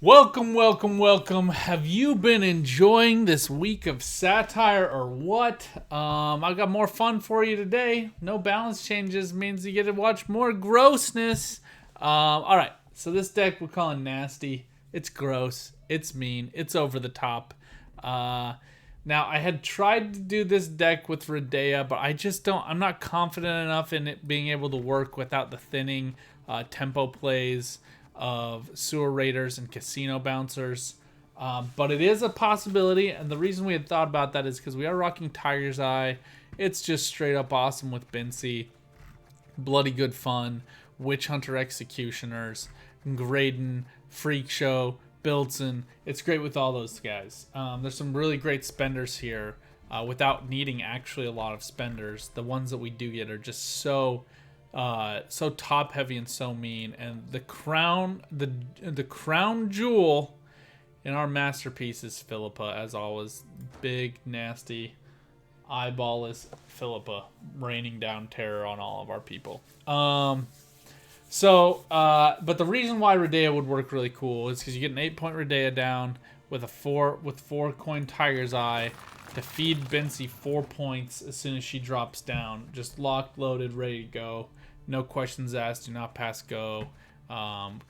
Welcome, welcome, welcome. Have you been enjoying this week of satire or what? I got more fun for you today. No balance changes means you get to watch more grossness. Alright, so this deck we're calling Nasty. It's gross. It's mean. It's over the top. Now, I had tried to do this deck with Redea, but I'm not confident enough in it being able to work without the thinning tempo plays of sewer raiders and casino bouncers, but it is a possibility, and the reason we had thought about that is because we are rocking Tiger's Eye. It's just straight up awesome with Bincy, bloody good fun, Witch Hunter Executioners, Graydon, Freak Show, Billson. It's great with all those guys. There's some really great spenders here without needing actually a lot of spenders. The ones that we do get are just so top heavy and so mean, and the crown jewel in our masterpiece is Philippa, as always. Big, nasty, eyeballless Philippa raining down terror on all of our people. But the reason why Redea would work really cool is because you get an 8-point Redea down with a 4-coin Tiger's Eye to feed Bincy 4 points as soon as she drops down. Just locked, loaded, ready to go. No questions asked. Do not pass go.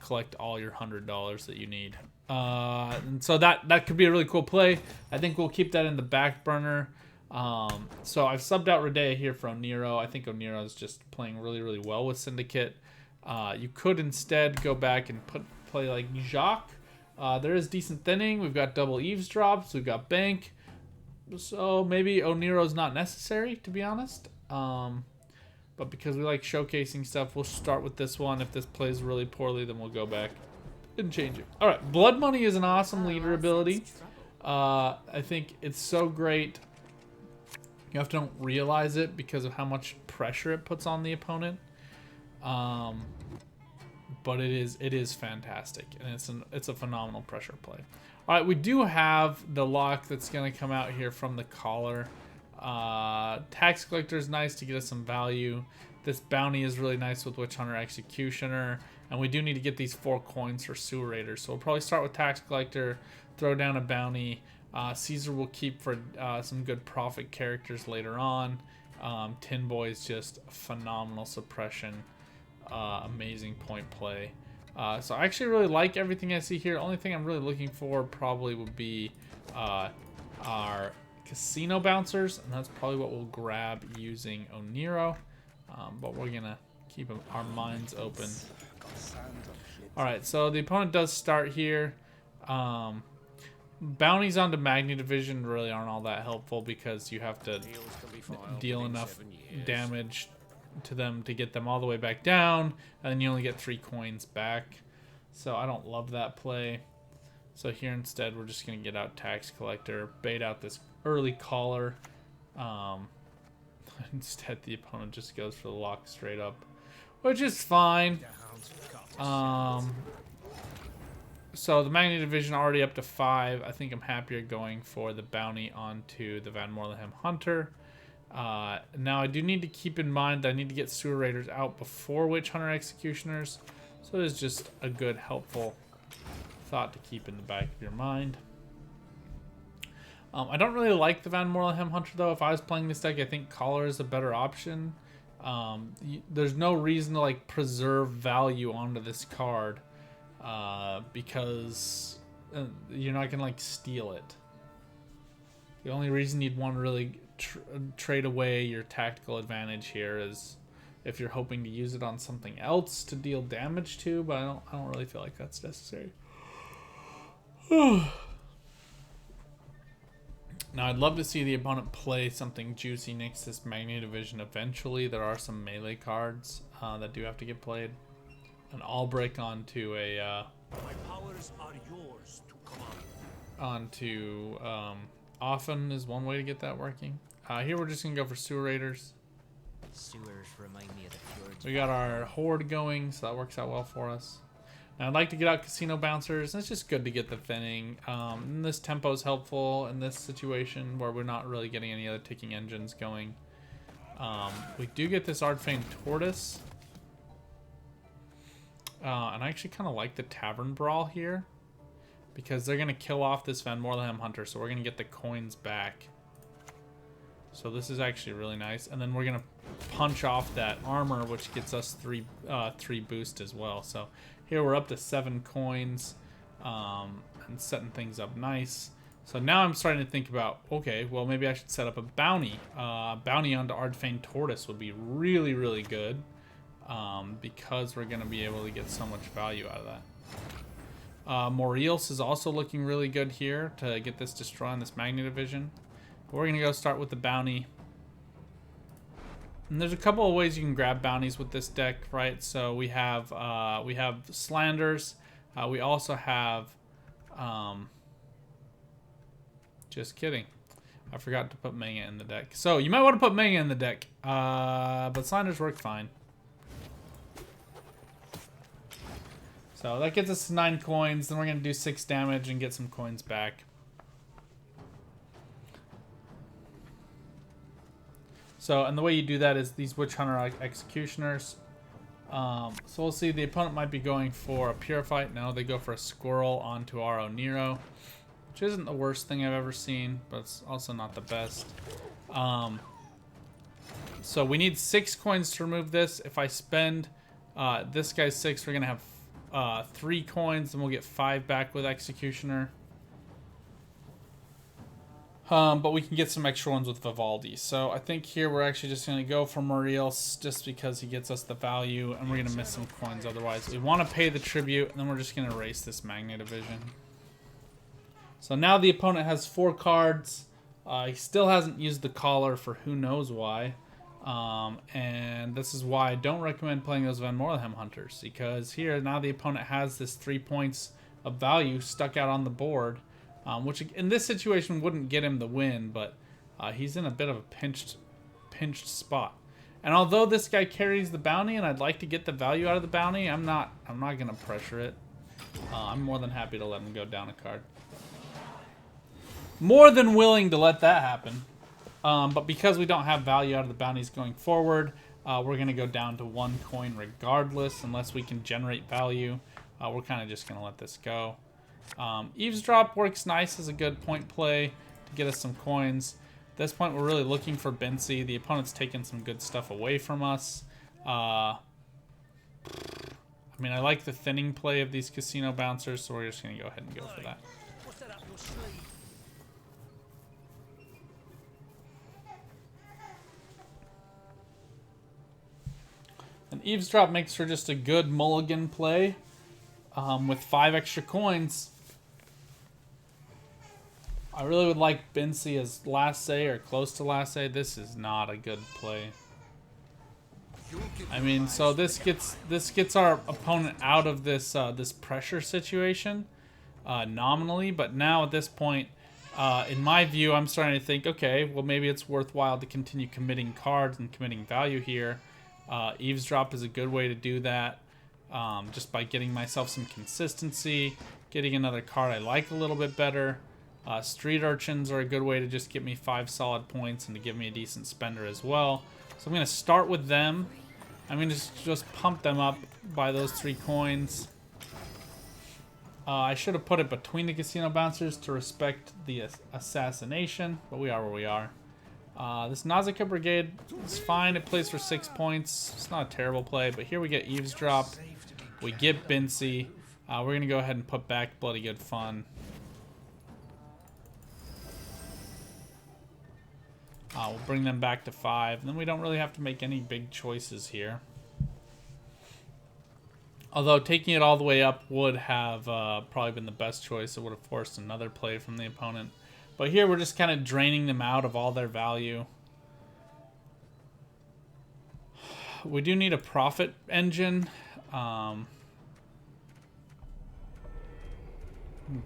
Collect all your $100 that you need. And so that could be a really cool play. I think we'll keep that in the back burner. So I've subbed out Redea here for Oniro. I think Oniro is just playing really, really well with Syndicate. You could instead go back and play like Jacques. There is decent thinning. We've got double eavesdrops. We've got bank. So maybe Oniro's not necessary, to be honest. But because we like showcasing stuff, we'll start with this one. If this plays really poorly, then we'll go back and change it. All right, Blood Money is an awesome leader ability. I think it's so great. You have to don't realize it because of how much pressure it puts on the opponent. But it is fantastic, and it's a phenomenal pressure play. All right, we do have the lock that's going to come out here from the collar. Tax Collector is nice to get us some value. This bounty is really nice with Witch Hunter Executioner, and we do need to get these 4 coins for Sewer Raiders. So we'll probably start with Tax Collector, throw down a bounty. Caesar will keep for some good profit characters later on. Tin Boy is just phenomenal suppression, amazing point play. So I actually really like everything I see here. Only thing I'm really looking for probably would be our casino bouncers, and that's probably what we'll grab using Oniro. But we're gonna keep our minds open. Alright, so the opponent does start here. Bounties onto Magni Division really aren't all that helpful because you have to deal enough damage to them to get them all the way back down, and then you only get 3 coins back. So I don't love that play. So here instead we're just going to get out Tax Collector, bait out this early collar. Instead the opponent just goes for the lock straight up, which is fine. So the Magni Division already up to 5. I think I'm happier going for the bounty onto the Van Morlehem Hunter. Now I do need to keep in mind that I need to get Sewer Raiders out before Witch Hunter Executioners. So it is just a good, helpful thought to keep in the back of your mind. I don't really like the Van Morlehem Hunter, though. If I was playing this deck, I think Collar is a better option. There's no reason to like preserve value onto this card because you're not going to like steal it. The only reason you'd want to really trade away your tactical advantage here is if you're hoping to use it on something else to deal damage to, but I don't really feel like that's necessary. Now, I'd love to see the opponent play something juicy next to this Magni Division eventually. There are some melee cards that do have to get played. An Albrecht onto a my powers are yours to command. Often is one way to get that working. Here we're just gonna go for Sewer Raiders. Sewers remind me of the fjords. We got our Horde going, so that works out well for us. Now, I'd like to get out Casino Bouncers. It's just good to get the thinning. And this tempo is helpful in this situation where we're not really getting any other ticking engines going. We do get this Ardfane Tortoise. And I actually kind of like the Tavern Brawl here. because they're going to kill off this Van Morlehem Hunter, so we're going to get the coins back. So this is actually really nice. And then we're going to punch off that armor, which gets us three boost as well. So here we're up to 7 coins and setting things up nice. So now I'm starting to think about, okay, well, maybe I should set up a bounty. Bounty onto Ardfane Tortoise would be really, really good because we're going to be able to get so much value out of that. Moriels is also looking really good here to get this destroy on this Magna Division. But we're going to go start with the bounty. And there's a couple of ways you can grab bounties with this deck, right? So we have Slanders. We also have... just kidding. I forgot to put Manga in the deck. So you might want to put Manga in the deck. But Slanders work fine. So that gets us 9 coins. Then we're going to do 6 damage and get some coins back. So, and the way you do that is these Witch Hunter Executioners. So we'll see. The opponent might be going for a Purifight. No, they go for a Squirrel onto Aro Nero. Which isn't the worst thing I've ever seen, but it's also not the best. So we need 6 coins to remove this. If I spend this guy's 6, we're going to have 3 coins, and we'll get 5 back with Executioner. But we can get some extra ones with Vivaldi. So I think here we're actually just going to go for Moriels just because he gets us the value, and we're going to miss some coins otherwise. We want to pay the tribute, and then we're just going to erase this Magna Division. So now the opponent has 4 cards. He still hasn't used the collar for who knows why. And this is why I don't recommend playing those Van Morlehem Hunters. Because here, now the opponent has this 3 points of value stuck out on the board. Which in this situation wouldn't get him the win, but he's in a bit of a pinched spot. And although this guy carries the bounty and I'd like to get the value out of the bounty, I'm not going to pressure it. I'm more than happy to let him go down a card. More than willing to let that happen. But because we don't have value out of the bounties going forward, we're going to go down to 1 coin regardless, unless we can generate value. We're kind of just going to let this go. Eavesdrop works nice as a good point play to get us some coins. At this point, we're really looking for Bincy. The opponent's taking some good stuff away from us. I mean, I like the thinning play of these casino bouncers, so we're just going to go ahead and go for that. And Eavesdrop makes for just a good mulligan play with 5 extra coins. I really would like Bincy as last say or close to last say. This is not a good play. I mean, so this gets our opponent out of this this pressure situation nominally, but now at this point, in my view, I'm starting to think, okay, well maybe it's worthwhile to continue committing cards and committing value here. Eavesdrop is a good way to do that, just by getting myself some consistency, getting another card I like a little bit better. Street Urchins are a good way to just get me 5 solid points and to give me a decent spender as well. So I'm going to start with them. I'm going to just pump them up by those 3 coins. I should have put it between the casino bouncers to respect the assassination, but we are where we are. This Nausicaa Brigade is fine. It plays for 6 points. It's not a terrible play, but here we get Eavesdrop. We get Bincy. We're going to go ahead and put back Bloody Good Fun. We'll bring them back to 5. And then we don't really have to make any big choices here. Although taking it all the way up would have probably been the best choice. It would have forced another play from the opponent. But here we're just kind of draining them out of all their value. We do need a profit engine.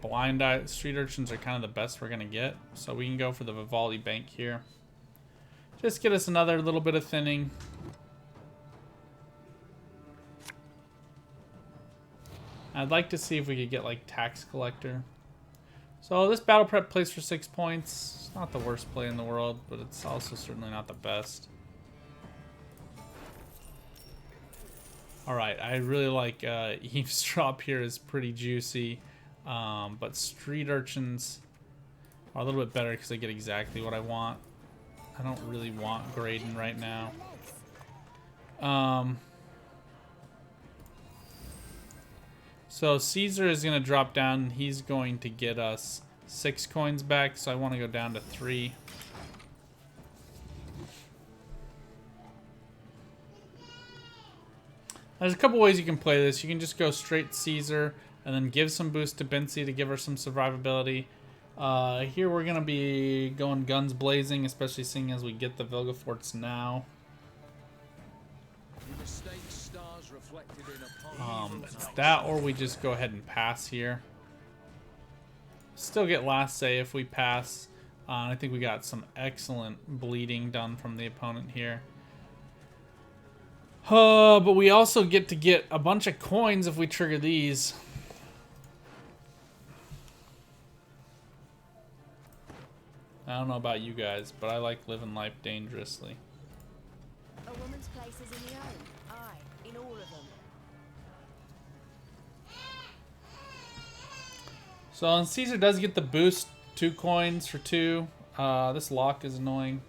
Blind Eye Street Urchins are kind of the best we're going to get. So we can go for the Vivaldi Bank here. Just get us another little bit of thinning. I'd like to see if we could get like Tax Collector. So this Battle Prep plays for 6 points. It's not the worst play in the world, but it's also certainly not the best. Alright, I really like Eavesdrop here is pretty juicy. But street urchins are a little bit better because I get exactly what I want. I don't really want Graydon right now. So Caesar is going to drop down, and he's going to get us 6 coins back, so I want to go down to 3. There's a couple ways you can play this. You can just go straight Caesar and then give some boost to Bincy to give her some survivability. Here we're going to be going guns blazing, especially seeing as we get the Vilgefortz now. It's that, or we just go ahead and pass here. Still get last say if we pass. I think we got some excellent bleeding done from the opponent here. But we also get to get a bunch of coins if we trigger these. I don't know about you guys, but I like living life dangerously. A woman's place is in the home. Aye, in all of them. So, and Caesar does get the boost, 2 coins for 2. This lock is annoying.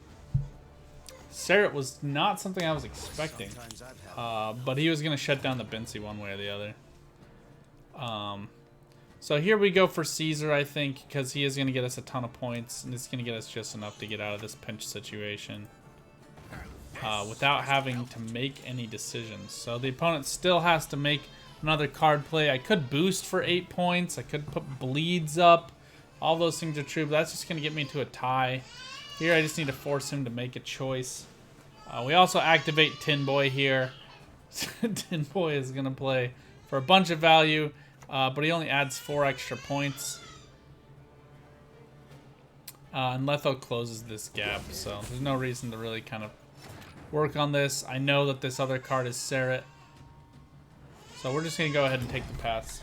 Serret was not something I was expecting, but he was going to shut down the Bincy one way or the other. So here we go for Caesar, I think, because he is going to get us a ton of points, and it's going to get us just enough to get out of this pinch situation without having to make any decisions. So the opponent still has to make another card play. I could boost for 8 points. I could put bleeds up. All those things are true, but that's just going to get me to a tie. Here I just need to force him to make a choice. We also activate Tin Boy here. Tin Boy is going to play for a bunch of value, but he only adds 4 extra points. And Letho closes this gap, so there's no reason to really kind of work on this. I know that this other card is Serret, so we're just going to go ahead and take the pass.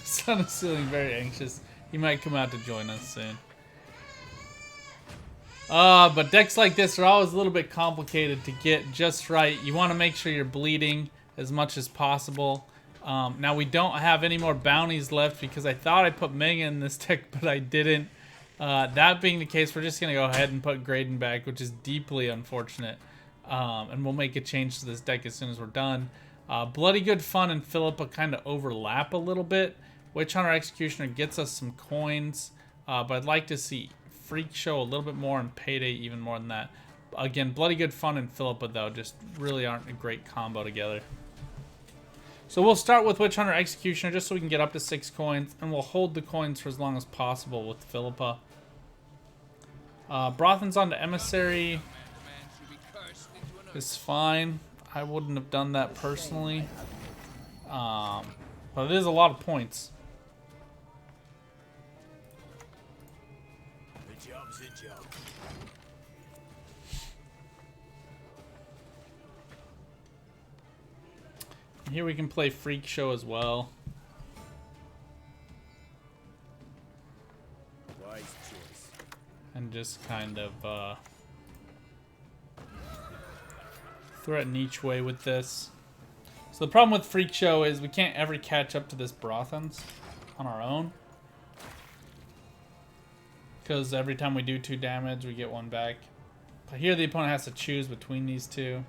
Son is feeling very anxious. He might come out to join us soon. But decks like this are always a little bit complicated to get just right. You want to make sure you're bleeding as much as possible. Now we don't have any more bounties left because I thought I put Mega in this deck, but I didn't. That being the case, we're just going to go ahead and put Graydon back, which is deeply unfortunate. And we'll make a change to this deck as soon as we're done. Bloody Good Fun and Philippa kind of overlap a little bit. Witch Hunter Executioner gets us some coins, but I'd like to see Freak Show a little bit more and Payday even more than that. Again, Bloody Good Fun and Philippa, though, just really aren't a great combo together. So we'll start with Witch Hunter Executioner just so we can get up to 6 coins, and we'll hold the coins for as long as possible with Philippa. Brothan's on to Emissary is fine. I wouldn't have done that personally. But it is a lot of points. The job's a job. And here we can play Freak Show as well. Wise choice. And just kind of threaten each way with this. So the problem with Freak Show is we can't ever catch up to this Brothans on our own. Because every time we do 2 damage, we get 1 back. But here the opponent has to choose between these 2.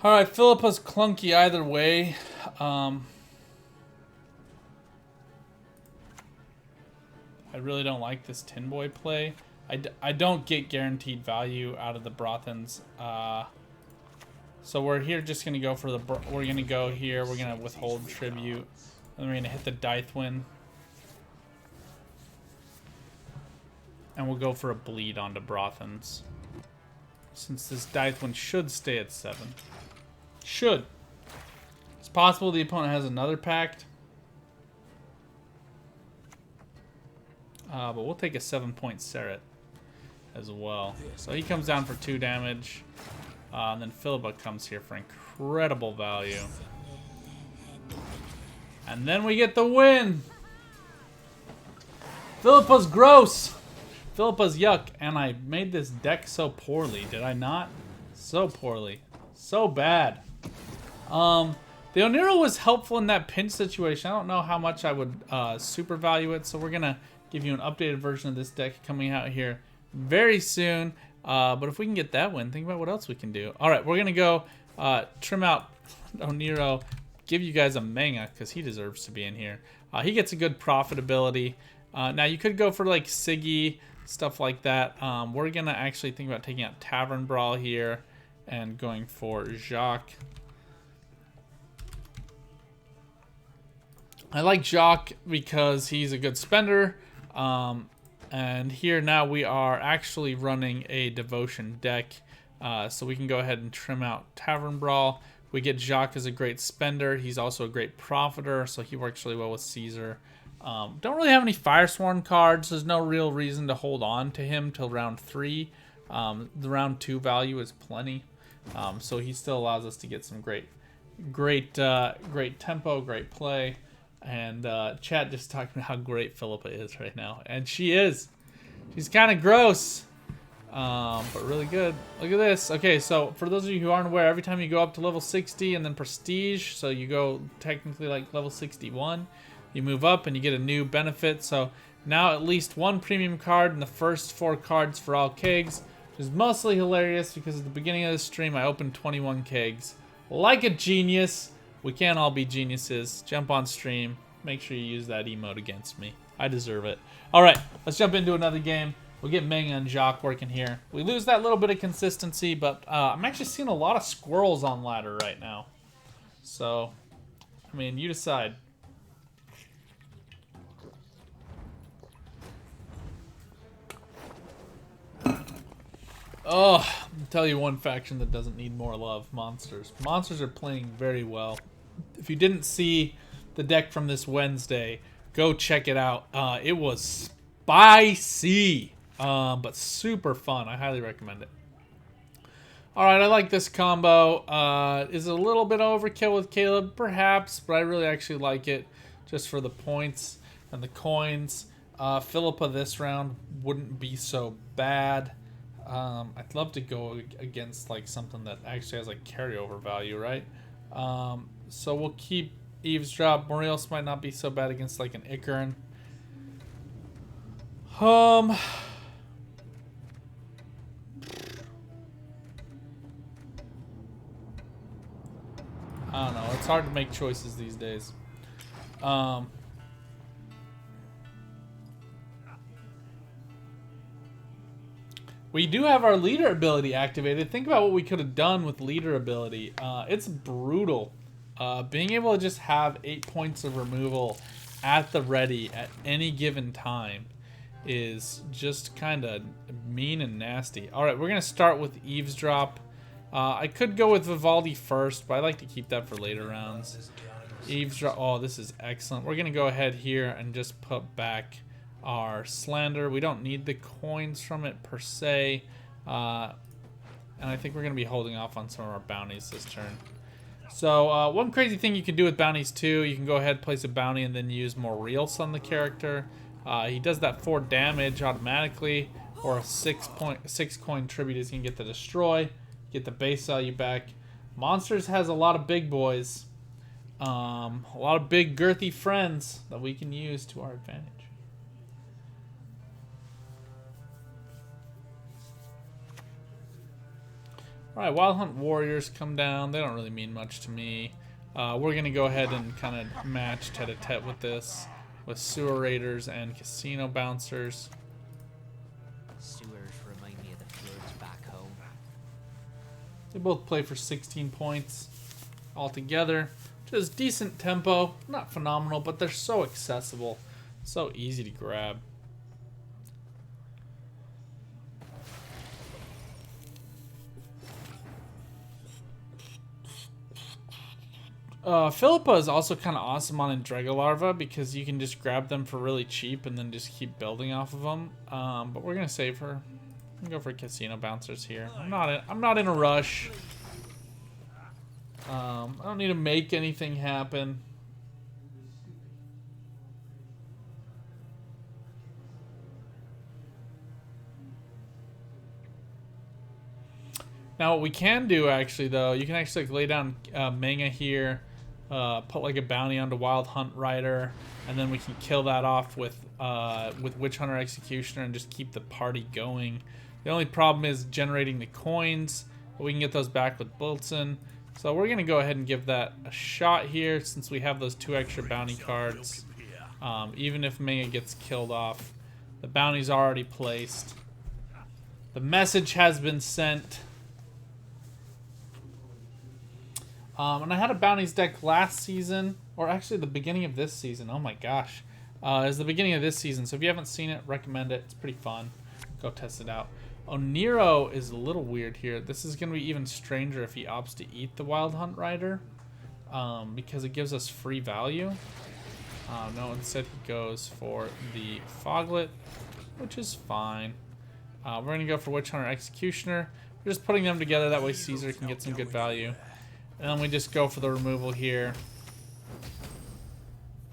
Alright, Philippa's clunky either way. I really don't like this Tin Boy play. I don't get guaranteed value out of the Brothans. So we're here just going to go for the... We're going to go here. We're going to withhold Tribute. And we're going to hit the Dythwin. And we'll go for a bleed onto Brothans. Since this Dythwin should stay at 7. Should. It's possible the opponent has another pact. But we'll take a 7-point Serret as well. So he comes down for 2 damage. And then Philippa comes here for incredible value. And then we get the win! Philippa's gross. Philippa's yuck. And I made this deck so poorly, did I not? So poorly. So bad. The Oniro was helpful in that pinch situation. I don't know how much I would super value it, so we're gonna give you an updated version of this deck coming out here very soon. But if we can get that win, think about what else we can do. All right, we're gonna go trim out Oniro, give you guys a manga because he deserves to be in here. He gets a good profitability. Now you could go for like Siggy, stuff like that. We're gonna actually think about taking out Tavern Brawl here and going for Jacques. I like Jacques because he's a good spender. And here now we are actually running a devotion deck. So we can go ahead and trim out Tavern Brawl. We get Jacques as a great spender. He's also a great profiter, so he works really well with Caesar. Don't really have any Firesworn cards. There's no real reason to hold on to him till round 3. The round 2 value is plenty. So he still allows us to get some great tempo, great play. And chat just talking about how great Philippa is right now. And she is. She's kind of gross. But really good. Look at this. Okay, so for those of you who aren't aware, every time you go up to level 60 and then Prestige, so you go technically like level 61, you move up and you get a new benefit. So now at least one premium card in the first 4 cards for all kegs, which is mostly hilarious because at the beginning of the stream I opened 21 kegs. Like a genius. We can't all be geniuses. Jump on stream. Make sure you use that emote against me. I deserve it. All right, let's jump into another game. We'll get Meng and Jacques working here. We lose that little bit of consistency, but I'm actually seeing a lot of squirrels on ladder right now. So, I mean, you decide. Oh, I'll tell you one faction that doesn't need more love. Monsters. Monsters are playing very well. If you didn't see the deck from this Wednesday, go check it out. It was spicy, but super fun. I highly recommend it. All right, I like this combo. Is it a little bit overkill with Caleb? Perhaps, but I really actually like it just for the points and the coins. Philippa this round wouldn't be so bad. I'd love to go against like something that actually has like carryover value, right? So we'll keep Eavesdrop. Morelos might not be so bad against like an Icaron. I don't know. It's hard to make choices these days. We do have our leader ability activated. Think about what we could have done with leader ability. It's brutal. Being able to just have 8 points of removal at the ready at any given time is just kind of mean and nasty. All right, we're going to start with Eavesdrop. I could go with Vivaldi first, but I like to keep that for later rounds. Eavesdrop. Oh, this is excellent. We're going to go ahead here and just put back our Slander. We don't need the coins from it per se. And I think we're going to be holding off on some of our bounties this turn. So one crazy thing you can do with bounties too, you can go ahead, place a bounty, and then use more reels on the character. He does that 4 damage automatically, or a 6 coin tribute is going to get the destroy, get the base value back. Monsters has a lot of big boys, a lot of big girthy friends that we can use to our advantage. Alright, Wild Hunt Warriors come down. They don't really mean much to me. We're going to go ahead and kind of match tete-a-tete with this, with Sewer Raiders and Casino Bouncers. Sewers remind me of the fjords back home. They both play for 16 points altogether. Just decent tempo. Not phenomenal, but they're so accessible. So easy to grab. Philippa is also kind of awesome on Andregalarva because you can just grab them for really cheap and then just keep building off of them. But we're gonna save her. I'm gonna go for Casino Bouncers here. I'm not in a rush. I don't need to make anything happen. Now what we can do actually though, you can actually like, lay down Manga here, put like a bounty onto Wild Hunt Rider, and then we can kill that off with Witch Hunter Executioner and just keep the party going. The only problem is generating the coins, but we can get those back with Blitzen. So we're gonna go ahead and give that a shot here since we have those 2 extra bounty cards. Even if Manga gets killed off, the bounty's already placed. The message has been sent. And I had a bounties deck last season, or actually the beginning of this season. Oh my gosh. It was the beginning of this season, so if you haven't seen it, recommend it. It's pretty fun. Go test it out. Oh, Nero is a little weird here. This is going to be even stranger if he opts to eat the Wild Hunt Rider, because it gives us free value. No, instead he goes for the Foglet, which is fine. We're going to go for Witch Hunter Executioner. We're just putting them together, that way Caesar can get some good value. And then we just go for the removal here.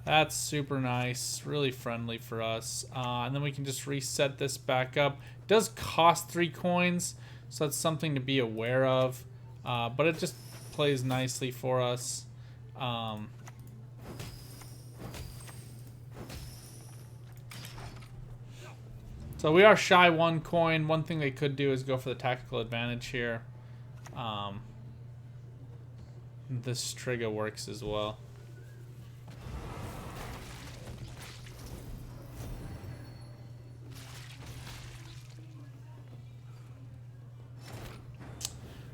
That's super nice, really friendly for us. And then we can just reset this back up. It does cost 3 coins, so that's something to be aware of. But it just plays nicely for us. So we are shy 1 coin. One thing they could do is go for the tactical advantage here. This trigger works as well.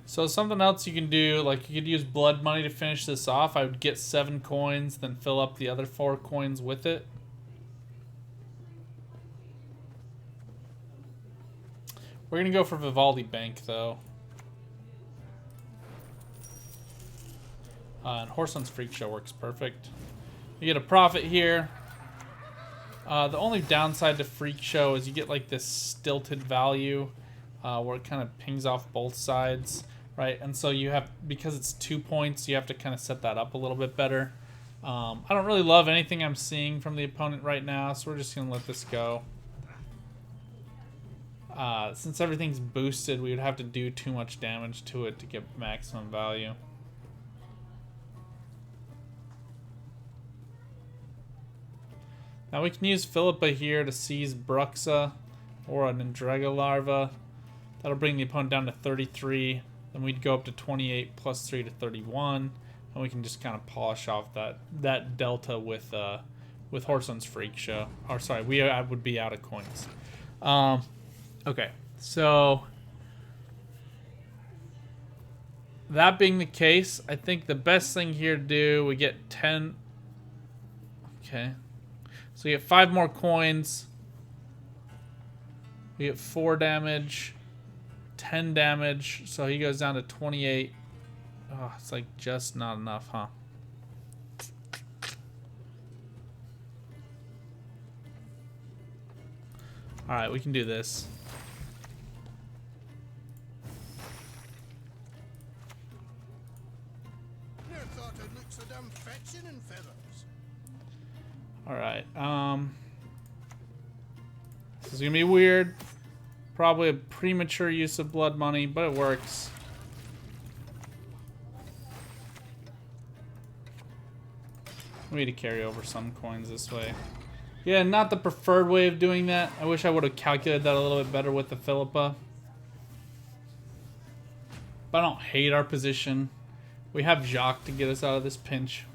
So something else you can do, like you could use blood money to finish this off. I would get 7 coins, then fill up the other 4 coins with it. We're gonna go for Vivaldi Bank though. And Horseman's Freak Show works perfect. You get a profit here. The only downside to Freak Show is you get like this stilted value where it kind of pings off both sides, right? And so you have, because it's 2 points, you have to kind of set that up a little bit better. I don't really love anything I'm seeing from the opponent right now, so we're just going to let this go. Since everything's boosted, we would have to do too much damage to it to get maximum value. Now we can use Philippa here to seize Bruxa or an Andrega Larva. That'll bring the opponent down to 33. Then we'd go up to 28 plus 3 to 31. And we can just kind of polish off that delta with Horseman's Freak Show. Or sorry, we would be out of coins. Okay, so that being the case, I think the best thing here to do, we get 10. Okay. So we get 5 more coins. We get 4 damage, 10 damage. So he goes down to 28. Oh, it's like just not enough, huh? All right, we can do this. Never thought I'd look so damn fetching in feathers. All right. This is gonna be weird. Probably a premature use of blood money, but it works. We need to carry over some coins this way. Yeah, not the preferred way of doing that. I wish I would have calculated that a little bit better with the Philippa. But I don't hate our position. We have Jacques to get us out of this pinch.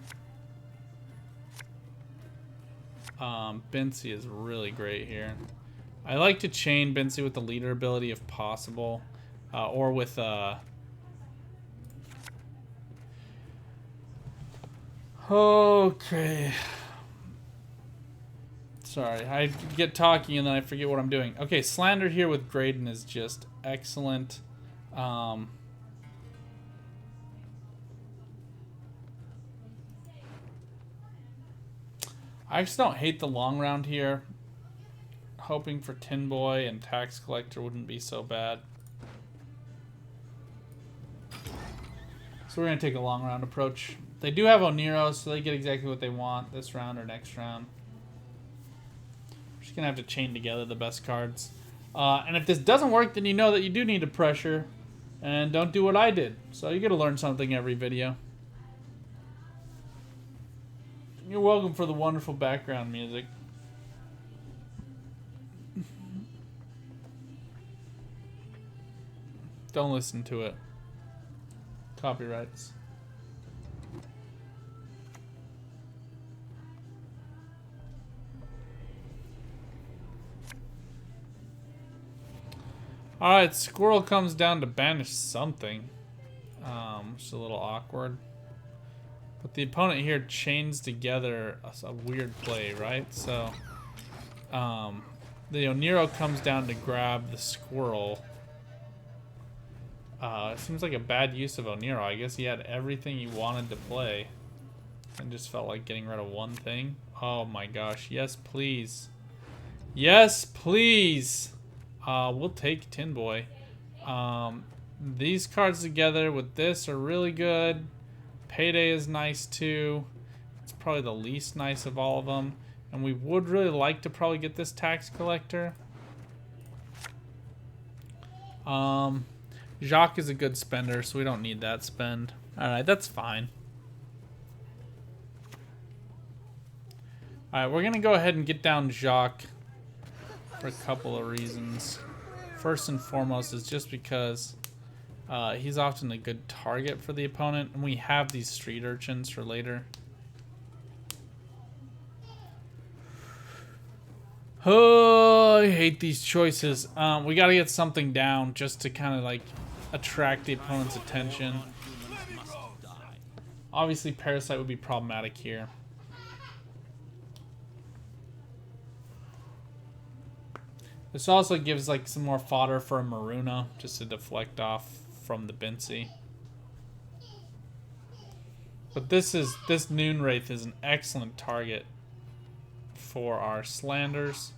Bincy is really great here. I like to chain Bincy with the leader ability if possible. Or with... Okay. Sorry, I get talking and then I forget what I'm doing. Okay, Slander here with Graydon is just excellent. I just don't hate the long round here. Hoping for Tin Boy and Tax Collector wouldn't be so bad. So we're going to take a long round approach. They do have Oniro, so they get exactly what they want this round or next round. We're just going to have to chain together the best cards. And if this doesn't work, then you know that you do need to pressure. And don't do what I did. So you gotta learn something every video. You're welcome for the wonderful background music. Don't listen to it. Copyrights. Alright, Squirrel comes down to banish something. Which is a little awkward. But the opponent here chains together a weird play, right? So, the Oniro comes down to grab the Squirrel. It seems like a bad use of Oniro. I guess he had everything he wanted to play. And just felt like getting rid of one thing. Oh my gosh. Yes, please. Yes, please. We'll take Tin Boy. These cards together with this are really good. Payday is nice too. It's probably the least nice of all of them. And we would really like to probably get this Tax Collector. Jacques is a good spender, so we don't need that spend. Alright, that's fine. Alright, we're going to go ahead and get down Jacques for a couple of reasons. First and foremost is just because he's often a good target for the opponent, and we have these street urchins for later. Oh, I hate these choices. We got to get something down just to kind of like attract the opponent's attention. Obviously, Parasite would be problematic here. This also gives like some more fodder for a Maruna just to deflect off from the Bincy. But this Noon Wraith is an excellent target for our Slanders.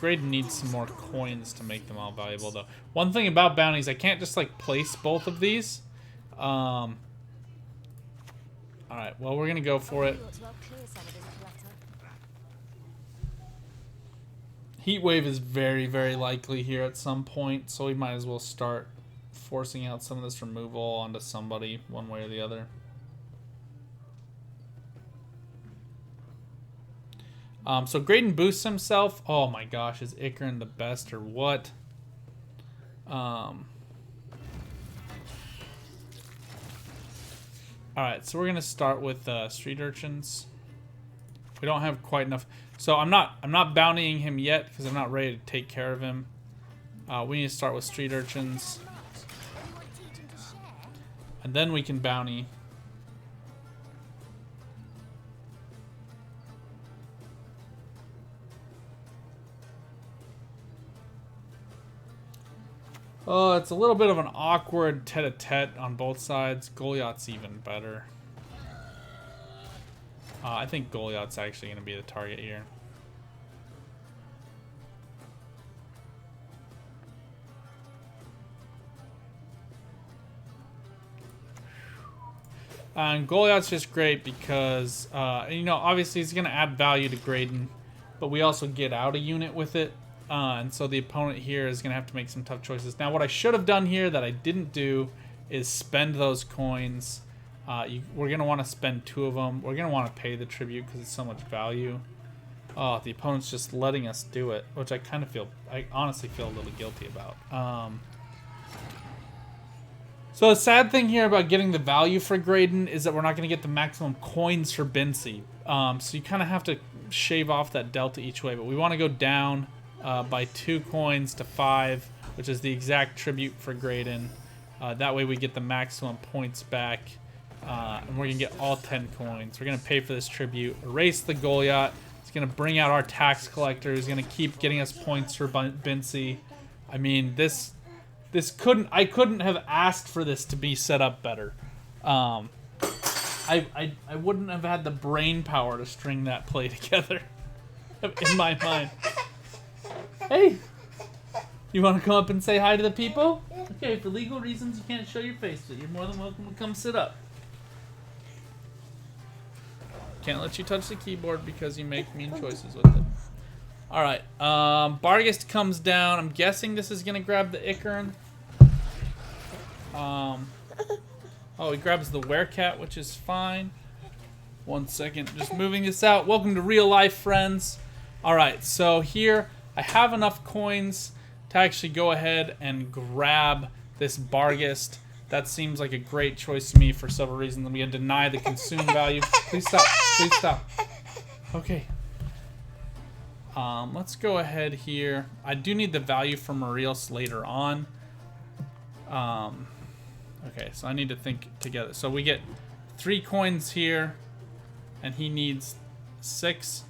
Graydon needs some more coins to make them all valuable though. One thing about bounties, I can't just like place both of these. Alright, well we're gonna go for it. Heat Wave is very, very likely here at some point, so we might as well start forcing out some of this removal onto somebody, one way or the other. So Graydon boosts himself. Oh my gosh, is Ikarin the best or what? Alright, so we're going to start with Street Urchins. We don't have quite enough. So I'm not bountying him yet because I'm not ready to take care of him. We need to start with Street Urchins. And then we can bounty. Oh, it's a little bit of an awkward tete-a-tete on both sides. Goliath's even better. I think Goliath's actually going to be the target here. And Goliath's just great because, you know, obviously he's going to add value to Graydon, but we also get out a unit with it. And so the opponent here is going to have to make some tough choices. Now, what I should have done here that I didn't do is spend those coins. We're going to want to spend 2 of them. We're going to want to pay the tribute because it's so much value. Oh, the opponent's just letting us do it, which I honestly feel a little guilty about. So the sad thing here about getting the value for Graydon is that we're not going to get the maximum coins for Bincy. So you kind of have to shave off that delta each way. But we want to go down by 2 coins to 5, which is the exact tribute for Graydon. That way we get the maximum points back. And we're going to get all 10 coins. We're going to pay for this tribute. Erase the Goliath. It's going to bring out our Tax Collector. Who's going to keep getting us points for Bincy. I mean, I couldn't have asked for this to be set up better. I wouldn't have had the brain power to string that play together in my mind. Hey, you want to come up and say hi to the people? Okay, for legal reasons you can't show your face, but you're more than welcome to come sit up. Can't let you touch the keyboard because you make mean choices with it. All right. Barghest comes down. I'm guessing this is gonna grab the Ichern. Oh, he grabs the Werecat, which is fine. 1 second, just moving this out. Welcome to real life, friends. All right, so here I have enough coins to actually go ahead and grab this Barghest. That seems like a great choice to me for several reasons. I'm gonna deny the consume value. Please stop. Please stop. Okay. Let's go ahead here. I do need the value for Marios later on. Okay, so I need to think together. So we get 3 coins here, and he needs 6.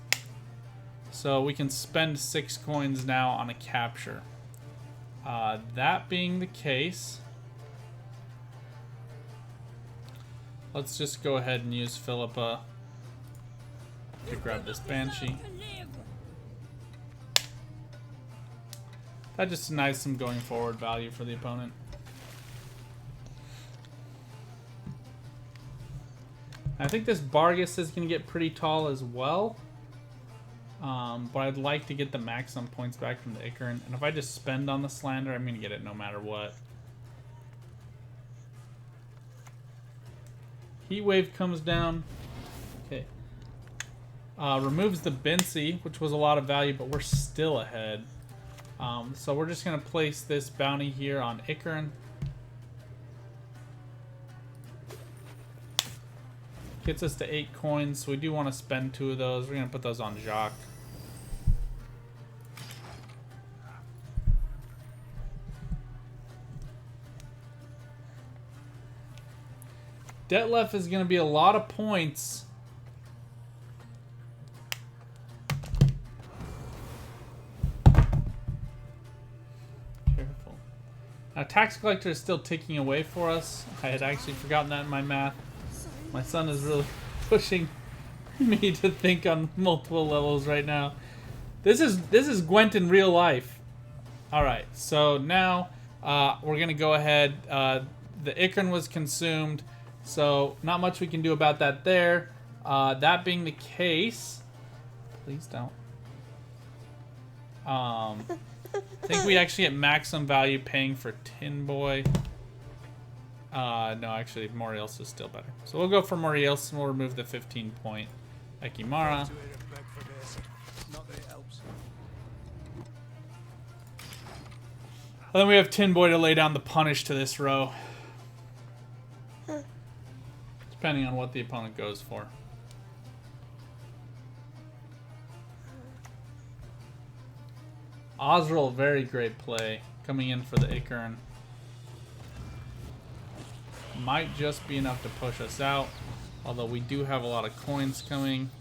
So we can spend 6 coins now on a capture. That being the case, let's just go ahead and use Philippa to grab this Banshee. That just denies some going forward value for the opponent. I think this Barghest is going to get pretty tall as well. But I'd like to get the maximum points back from the Ichern. And if I just spend on the Slander, I'm going to get it no matter what. Heat Wave comes down. Okay. Removes the Bincy, which was a lot of value, but we're still ahead. So we're just going to place this bounty here on Ichern. Gets us to 8 coins, so we do want to spend 2 of those. We're going to put those on Jacques. Detlef is going to be a lot of points. Careful. Now, Tax Collector is still ticking away for us. I had actually forgotten that in my math. My son is really pushing me to think on multiple levels right now. This is Gwent in real life. All right, so now we're gonna go ahead. The Ichern was consumed, so not much we can do about that there. That being the case, please don't. I think we actually get maximum value paying for Tin Boy. No, actually, Moriels is still better. So we'll go for Moriels, and we'll remove the 15-point Ekimara. And then we have Tin Boy to lay down the punish to this row. Depending on what the opponent goes for. Osril, very great play. Coming in for the Ichern. Might just be enough to push us out. Although we do have a lot of coins coming.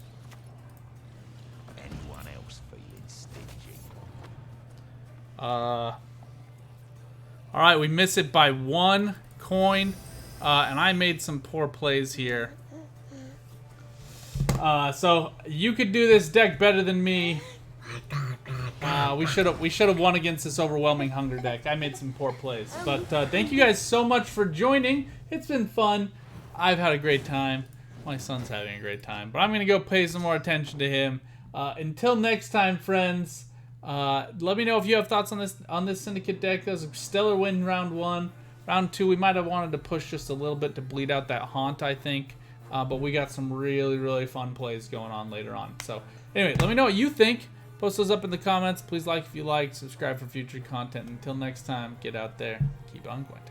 Anyone else feeling stingy? Alright, we miss it by 1 coin. And I made some poor plays here. So you could do this deck better than me. We should have won against this overwhelming hunger deck. I made some poor plays. But thank you guys so much for joining. It's been fun. I've had a great time. My son's having a great time. But I'm going to go pay some more attention to him. Until next time, friends. Let me know if you have thoughts on this Syndicate deck. That was a stellar win round 1. Round 2, we might have wanted to push just a little bit to bleed out that Haunt, I think. But we got some really, really fun plays going on later on. So anyway, let me know what you think. Post those up in the comments. Please like if you like. Subscribe for future content. Until next time, get out there. Keep on Gwent.